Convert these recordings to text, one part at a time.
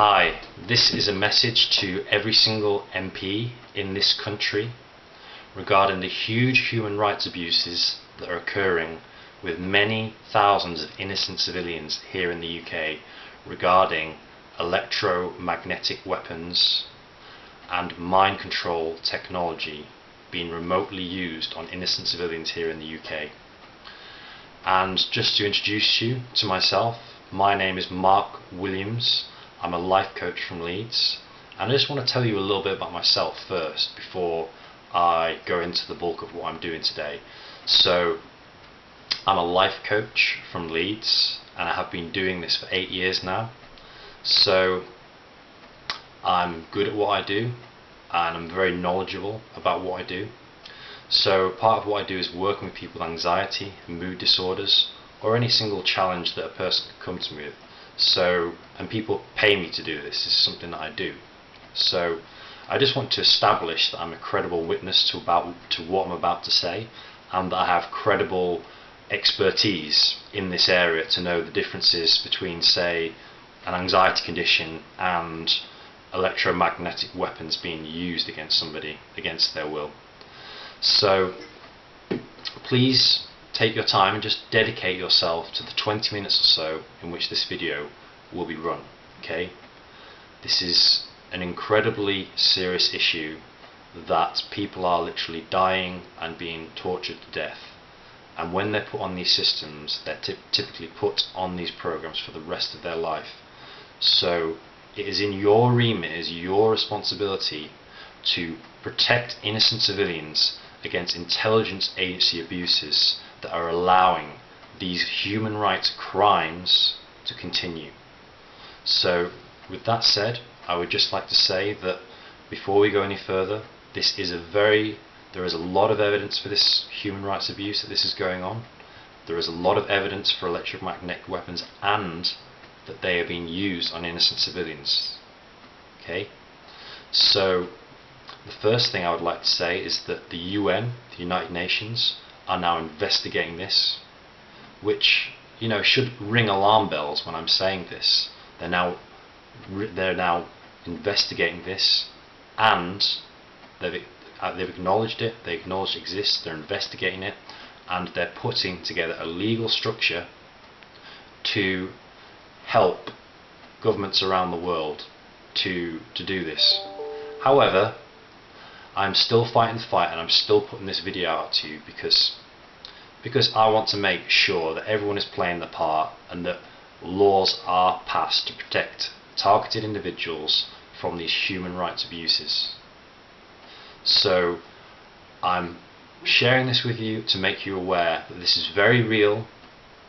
Hi, this is a message to every single MP in this country regarding the huge human rights abuses that are occurring with many thousands of innocent civilians here in the UK regarding electromagnetic weapons and mind control technology being remotely used on innocent civilians here in the UK. And just to introduce you to myself, my name is Mark Williams. I'm a life coach from Leeds, and I just want to tell you a little bit about myself first before I go into the bulk of what I'm doing today. So I'm a life coach from Leeds, and I have been doing this for 8 years now. So I'm good at what I do, and I'm very knowledgeable about what I do. So part of what I do is working with people with anxiety, mood disorders, or any single challenge that a person could come to me with. And people pay me to do this. This is something that I do. So I just want to establish that I'm a credible witness to what I'm about to say, and that I have credible expertise in this area to know the differences between, say, an anxiety condition and electromagnetic weapons being used against somebody against their will. So please take your time and just dedicate yourself to the 20 minutes or so in which this video will be run. Okay? This is an incredibly serious issue that people are literally dying and being tortured to death. And when they're put on these systems, they're typically put on these programs for the rest of their life. So it is in your remit, it is your responsibility to protect innocent civilians against intelligence agency abuses that are allowing these human rights crimes to continue. So with that said, I would just like to say that before we go any further, there is a lot of evidence for this human rights abuse that this is going on. There is a lot of evidence for electromagnetic weapons and that they are being used on innocent civilians. Okay? So the first thing I would like to say is that the UN, the United Nations, are now investigating this, which should ring alarm bells when I'm saying this. They're now investigating this, and they've acknowledged it. They acknowledge it exists. They're investigating it, and they're putting together a legal structure to help governments around the world to do this. However, I'm still fighting the fight, and I'm still putting this video out to you because I want to make sure that everyone is playing their part and that laws are passed to protect targeted individuals from these human rights abuses. So I'm sharing this with you to make you aware that this is very real,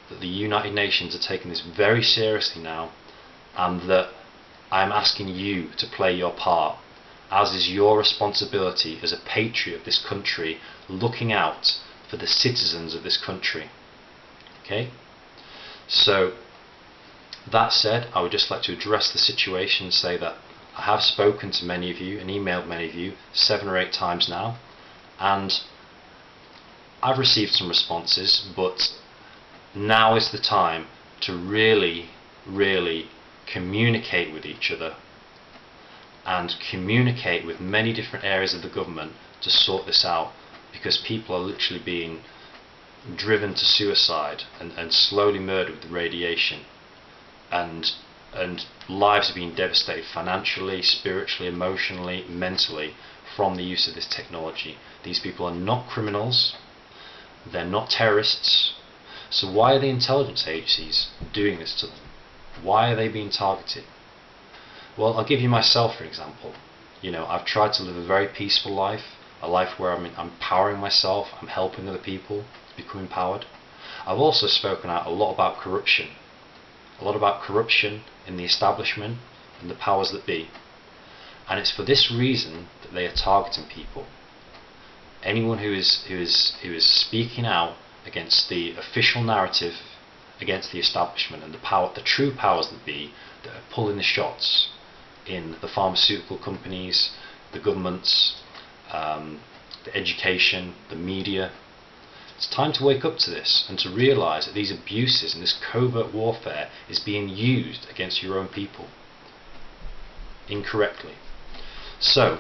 that the United Nations are taking this very seriously now, and that I'm asking you to play your part, as is your responsibility as a patriot of this country, looking out for the citizens of this country. Okay? So that said, I would just like to address the situation and say that I have spoken to many of you and emailed many of you 7 or 8 times now, and I've received some responses, but now is the time to really communicate with each other and communicate with many different areas of the government to sort this out, because people are literally being driven to suicide and slowly murdered with radiation, and lives are being devastated financially, spiritually, emotionally, mentally from the use of this technology. These people are not criminals, they're not terrorists, so why are the intelligence agencies doing this to them? Why are they being targeted? Well, I'll give you myself for example. I've tried to live a very peaceful life, a life where I'm empowering myself, I'm helping other people to become empowered. I've also spoken out a lot about corruption in the establishment and the powers that be. And it's for this reason that they are targeting people. Anyone who is speaking out against the official narrative, against the establishment and the true powers that be, that are pulling the shots in the pharmaceutical companies, the governments, the education, the media. It's time to wake up to this and to realise that these abuses and this covert warfare is being used against your own people. incorrectly. So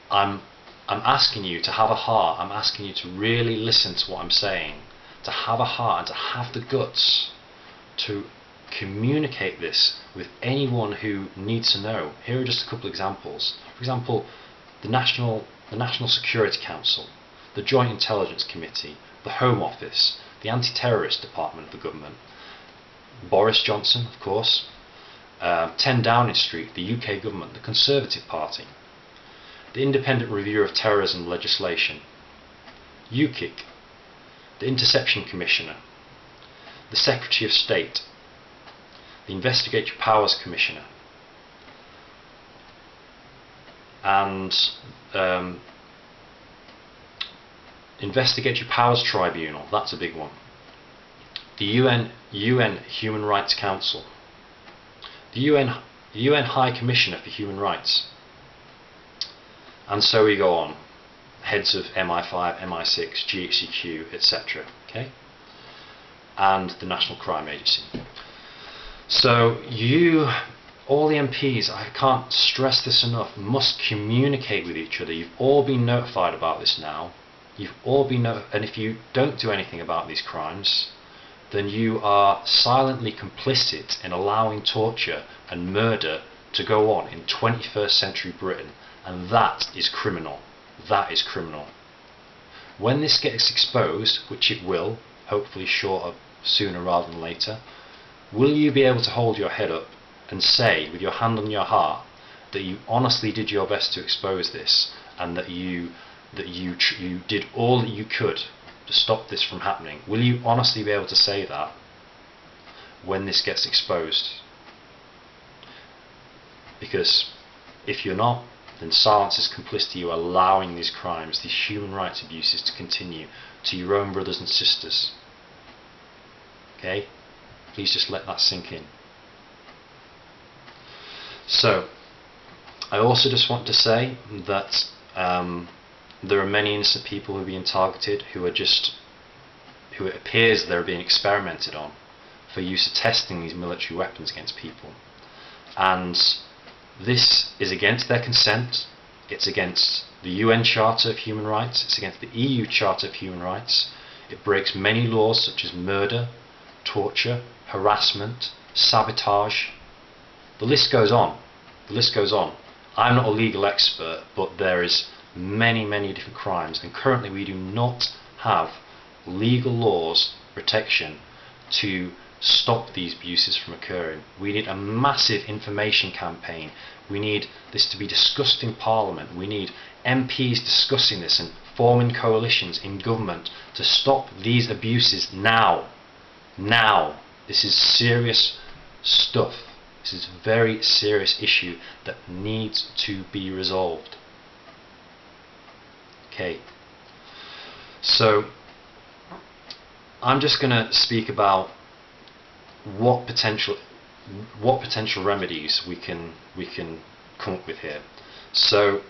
I'm asking you to have a heart. I'm asking you to really listen to what I'm saying, to have a heart and to have the guts to communicate this with anyone who needs to know. Here are just a couple of examples. For example, the National Security Council, the Joint Intelligence Committee, the Home Office, the Anti-Terrorist Department of the government, Boris Johnson, of course, 10 Downing Street, the UK government, the Conservative Party, the Independent Review of Terrorism Legislation, UKIP, the Interception Commissioner, the Secretary of State, the Investigatory Powers Commissioner, and Investigatory Powers Tribunal, that's a big one, the UN Human Rights Council, the UN High Commissioner for Human Rights, and so we go on, heads of MI5, MI6, GHCQ, etc. Okay, and the National Crime Agency. So all the MPs, I can't stress this enough, must communicate with each other. You've all been notified about this now. You've all been and if you don't do anything about these crimes, then you are silently complicit in allowing torture and murder to go on in 21st century Britain, and that is criminal. That is criminal. When this gets exposed, which it will, hopefully sooner rather than later, will you be able to hold your head up and say with your hand on your heart that you honestly did your best to expose this, and that you did all that you could to stop this from happening? Will you honestly be able to say that when this gets exposed? Because if you're not, then silence is complicity. You are allowing these crimes, these human rights abuses, to continue to your own brothers and sisters. Okay? Please just let that sink in. So, I also just want to say that there are many innocent people who are being targeted, who it appears they're being experimented on for use of testing these military weapons against people. And this is against their consent. It's against the UN Charter of Human Rights. It's against the EU Charter of Human Rights. It breaks many laws such as murder, torture, harassment, sabotage. The list goes on. The list goes on. I'm not a legal expert, but there is many different crimes, and currently we do not have legal laws protection to stop these abuses from occurring. We need a massive information campaign. We need this to be discussed in Parliament. We need MPs discussing this and forming coalitions in government to stop these abuses now. Now. This is serious stuff. This is a very serious issue that needs to be resolved. Okay. So I'm just going to speak about what potential remedies we can come up with here. So,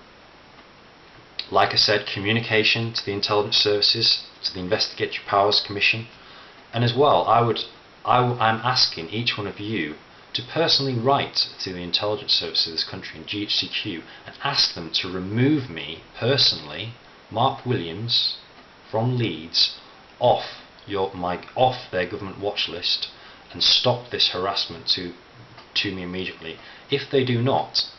like I said, communication to the intelligence services, to the Investigatory Powers Commission, and as well, I'm asking each one of you to personally write to the intelligence services of this country in GHCQ and ask them to remove me personally, Mark Williams, from Leeds, off their government watch list, and stop this harassment to me immediately. If they do not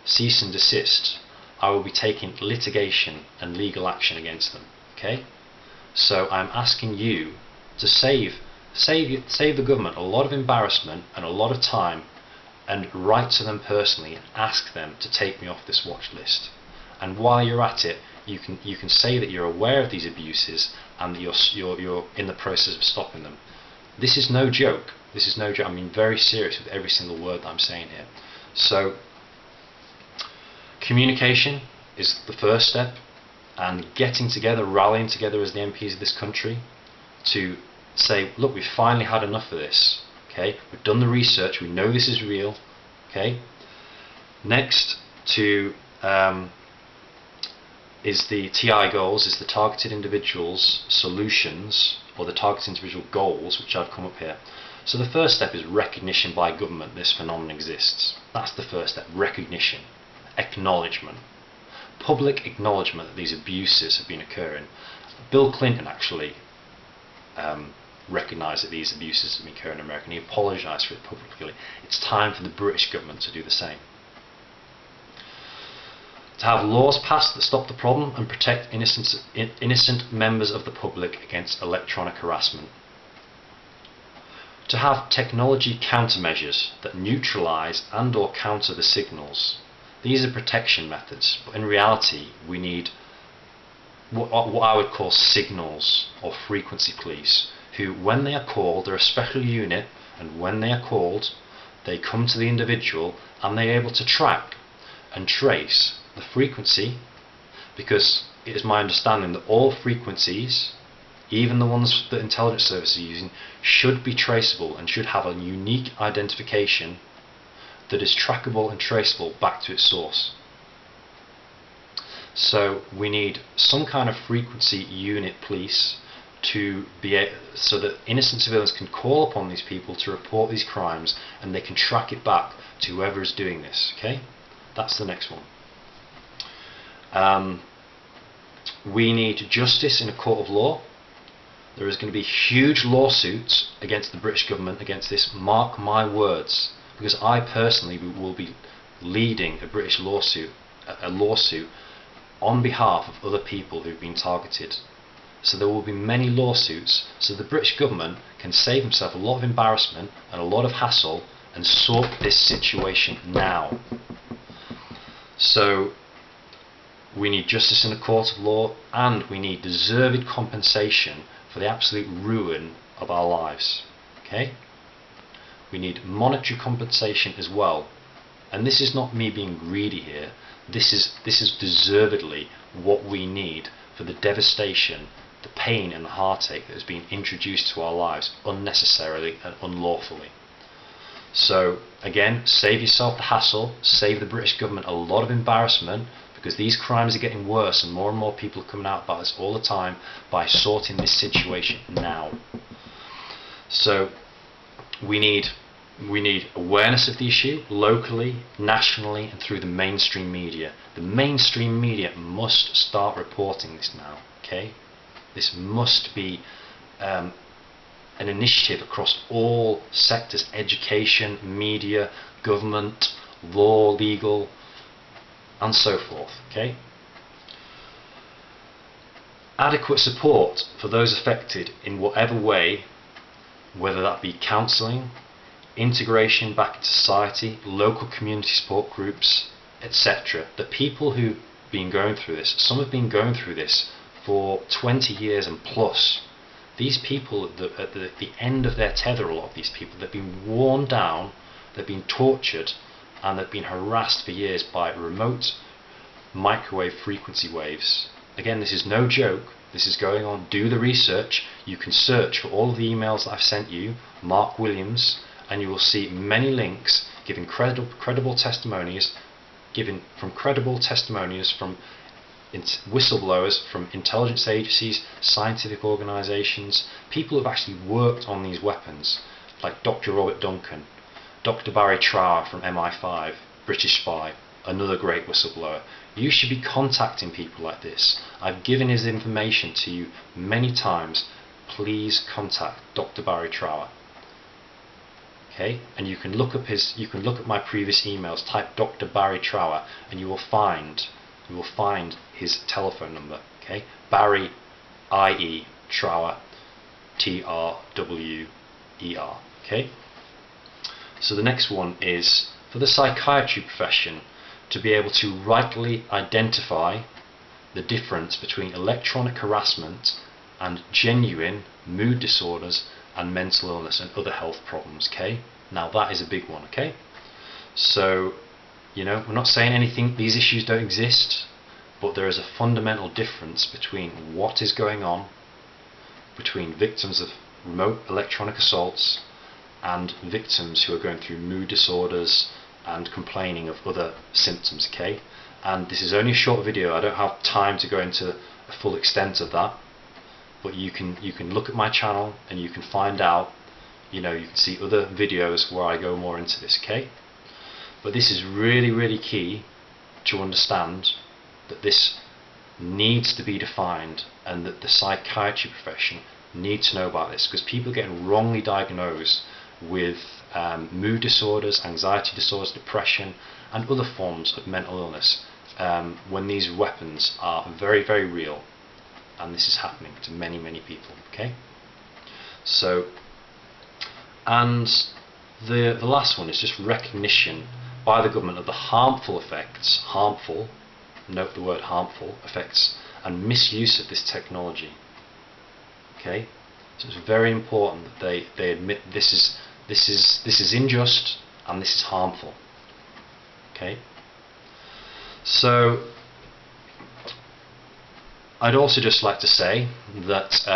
cease and desist, I will be taking litigation and legal action against them. Okay? So I'm asking you to save the government a lot of embarrassment and a lot of time, and write to them personally and ask them to take me off this watch list. And while you're at it, you can say that you're aware of these abuses and that you're in the process of stopping them. This is no joke. This is no joke. I'm being very serious with every single word that I'm saying here. So, communication is the first step, and getting together, rallying together as the MPs of this country to say, look, we've finally had enough of this. Okay, we've done the research. We know this is real. Okay. Next is the TI goals, is the targeted individuals solutions, or the targeted individual goals, which I've come up here. So the first step is recognition by government this phenomenon exists. That's the first step, recognition, acknowledgement, public acknowledgement that these abuses have been occurring. Bill Clinton actually recognised that these abuses have been occurring in America, and he apologised for it publicly. It's time for the British government to do the same. To have laws passed that stop the problem and protect innocent members of the public against electronic harassment. To have technology countermeasures that neutralise and or counter the signals. These are protection methods, but in reality we need what I would call signals or frequency police, who when they are called, they're a special unit, and when they are called they come to the individual and they're able to track and trace the frequency, because it is my understanding that all frequencies, even the ones that intelligence services are using, should be traceable and should have a unique identification that is trackable and traceable back to its source. So we need some kind of frequency unit police to be so that innocent civilians can call upon these people to report these crimes, and they can track it back to whoever is doing this. Okay, that's the next one. We need justice in a court of law. There is going to be huge lawsuits against the British government against this, mark my words, because I personally will be leading a British lawsuit, a lawsuit on behalf of other people who've been targeted. So there will be many lawsuits, so the British government can save himself a lot of embarrassment and a lot of hassle and sort this situation now. So we need justice in a court of law, and we need deserved compensation for the absolute ruin of our lives. Okay? We need monetary compensation as well. And this is not me being greedy here. This is deservedly what we need for the devastation, the pain and the heartache that has been introduced to our lives unnecessarily and unlawfully. So again, save yourself the hassle, save the British government a lot of embarrassment, because these crimes are getting worse and more people are coming out about this all the time, by sorting this situation now. So we need awareness of the issue locally, nationally, and through the mainstream media. The mainstream media must start reporting this now. Okay, this must be an initiative across all sectors: education, media, government, law, legal, and so forth. Okay. Adequate support for those affected in whatever way, whether that be counselling, integration back into society, local community support groups, etc. The people who've been going through this, some have been going through this for 20 years and plus. These people at the end of their tether, a lot of these people, they've been worn down, they've been tortured, and they've been harassed for years by remote microwave frequency waves. Again, this is no joke, this is going on. Do the research. You can search for all of the emails that I've sent you, Mark Williams, and you will see many links giving credible testimonies, from whistleblowers from intelligence agencies, scientific organisations, people who have actually worked on these weapons, like Dr. Robert Duncan, Dr. Barry Trower from MI5, British spy, another great whistleblower. You should be contacting people like this. I've given his information to you many times. Please contact Dr. Barry Trower. Okay, and you can look up my previous emails. Type Dr. Barry Trower, and you will find his telephone number. Okay, Barry I.E. Trower, Trower. Okay. So the next one is for the psychiatry profession to be able to rightly identify the difference between electronic harassment and genuine mood disorders and mental illness and other health problems. Okay, now that is a big one. Okay, so we're not saying these issues don't exist, but there is a fundamental difference between what is going on between victims of remote electronic assaults and victims who are going through mood disorders and complaining of other symptoms. Okay, and this is only a short video. I don't have time to go into a full extent of that, but you can look at my channel and you can find out you can see other videos where I go more into this, okay? But this is really, really key to understand that this needs to be defined, and that the psychiatry profession need to know about this, because people are getting wrongly diagnosed with mood disorders, anxiety disorders, depression and other forms of mental illness when these weapons are very, very real, and this is happening to many, many people, okay? So, and the last one is just recognition by the government of the harmful effects, note the word harmful effects, and misuse of this technology. Okay, so it's very important that they admit this is unjust and this is harmful. Okay, so I'd also just like to say that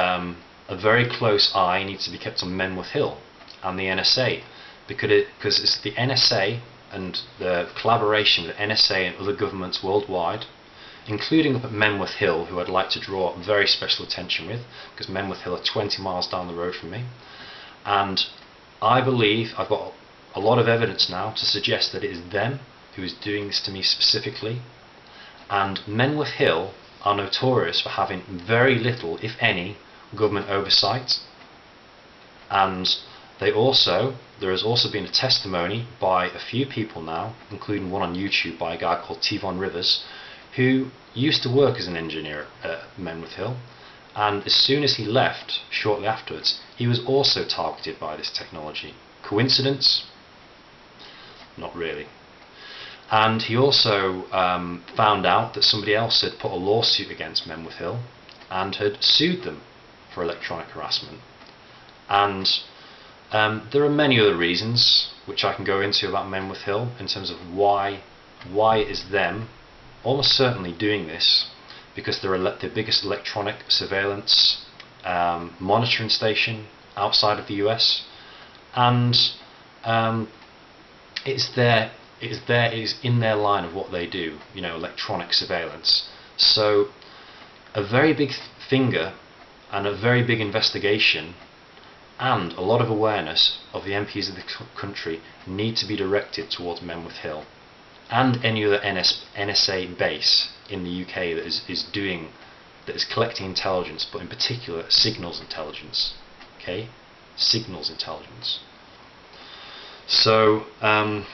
a very close eye needs to be kept on Menwith Hill and the NSA, because it's the NSA and the collaboration with the NSA and other governments worldwide, including up at Menwith Hill, who I'd like to draw very special attention with, because Menwith Hill are 20 miles down the road from me, and I believe I've got a lot of evidence now to suggest that it is them who is doing this to me specifically. And Menwith Hill are notorious for having very little, if any, government oversight, and there has also been a testimony by a few people now, including one on YouTube by a guy called Tivon Rivers, who used to work as an engineer at Menwith Hill, and as soon as he left, shortly afterwards, he was also targeted by this technology. Coincidence? Not really. And he also found out that somebody else had put a lawsuit against Menwith Hill and had sued them for electronic harassment. And there are many other reasons which I can go into about Menwith Hill in terms of why it is them almost certainly doing this, because they're the biggest electronic surveillance monitoring station outside of the US, and it is in their line of what they do, electronic surveillance. So a very big finger and a very big investigation and a lot of awareness of the MPs of the country need to be directed towards Menwith Hill and any other NSA base in the UK that is collecting intelligence, but in particular signals intelligence. Okay, signals intelligence. So I'm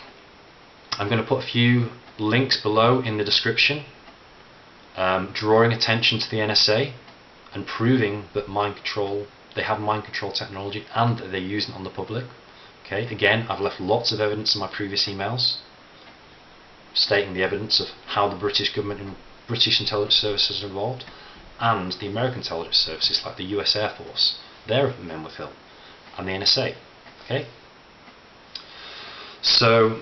going to put a few links below in the description, drawing attention to the NSA and proving that they have mind control technology and that they're using it on the public. Okay, again, I've left lots of evidence in my previous emails stating the evidence of how the British government and British intelligence services are involved, and the American intelligence services like the US Air Force. They're at Menwith Hill, and the NSA. Okay. So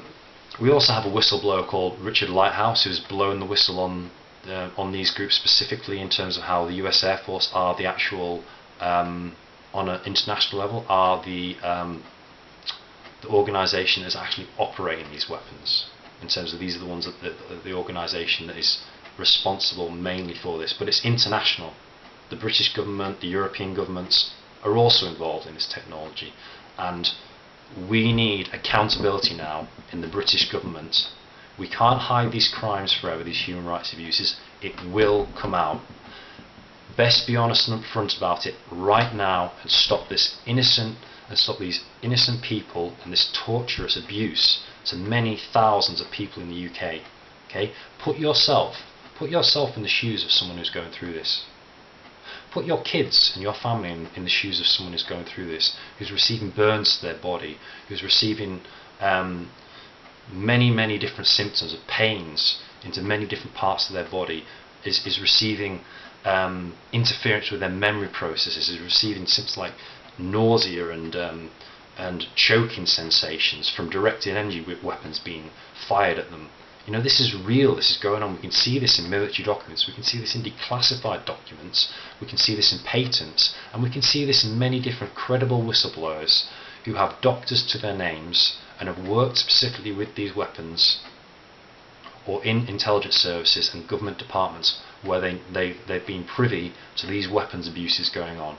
we also have a whistleblower called Richard Lighthouse, who's blown the whistle on these groups specifically in terms of how the US Air Force are the actual, on an international level, are the organisation that is actually operating these weapons. In terms of these are the ones that the organisation that is responsible mainly for this, but it's international. The British government, the European governments are also involved in this technology, and we need accountability now in the British government. We can't hide these crimes forever, these human rights abuses. It will come out. Best be honest and upfront about it right now and stop these innocent people and this torturous abuse to many thousands of people in the UK. Okay? Put yourself in the shoes of someone who's going through this. Put your kids and your family in the shoes of someone who's going through this, who's receiving burns to their body, who's receiving many, many different symptoms of pains into many different parts of their body, is receiving interference with their memory processes, is receiving symptoms like nausea and choking sensations from directed energy weapons being fired at them. This is real, this is going on. We can see this in military documents, we can see this in declassified documents, we can see this in patents, and we can see this in many different credible whistleblowers who have doctors to their names and have worked specifically with these weapons, or in intelligence services and government departments where they've been privy to these weapons abuses going on.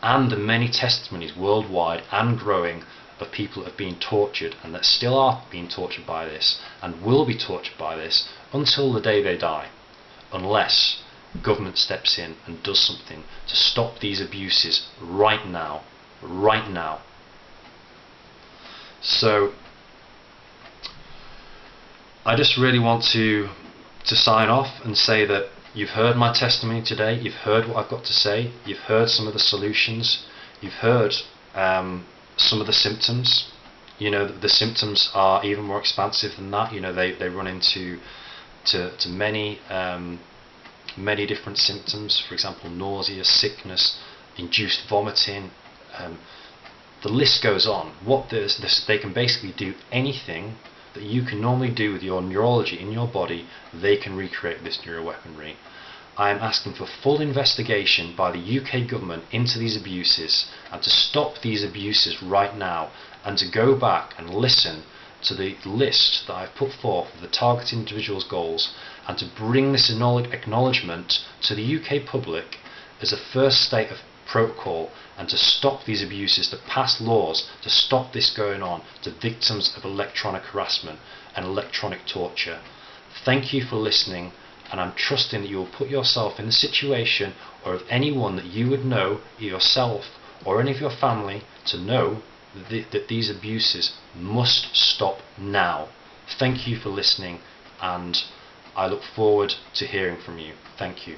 and the many testimonies worldwide and growing of people that have been tortured and that still are being tortured by this and will be tortured by this until the day they die, unless government steps in and does something to stop these abuses right now. Right now. So I just really want to sign off and say that you've heard my testimony today, you've heard what I've got to say, you've heard some of the solutions, you've heard some of the symptoms. You know, the symptoms are even more expansive than that. You know, they run into many many different symptoms. For example, nausea, sickness, induced vomiting. The list goes on. They can basically do anything that you can normally do with your neurology in your body. They can recreate this neuroweaponry. I am asking for full investigation by the UK government into these abuses and to stop these abuses right now, and to go back and listen to the list that I've put forth of the targeted individuals' goals, and to bring this acknowledgement to the UK public as a first state of protocol, and to stop these abuses, to pass laws to stop this going on to victims of electronic harassment and electronic torture. Thank you for listening, and I'm trusting that you will put yourself in the situation, or of anyone that you would know, yourself or any of your family, to know that these abuses must stop now. Thank you for listening, and I look forward to hearing from you. Thank you.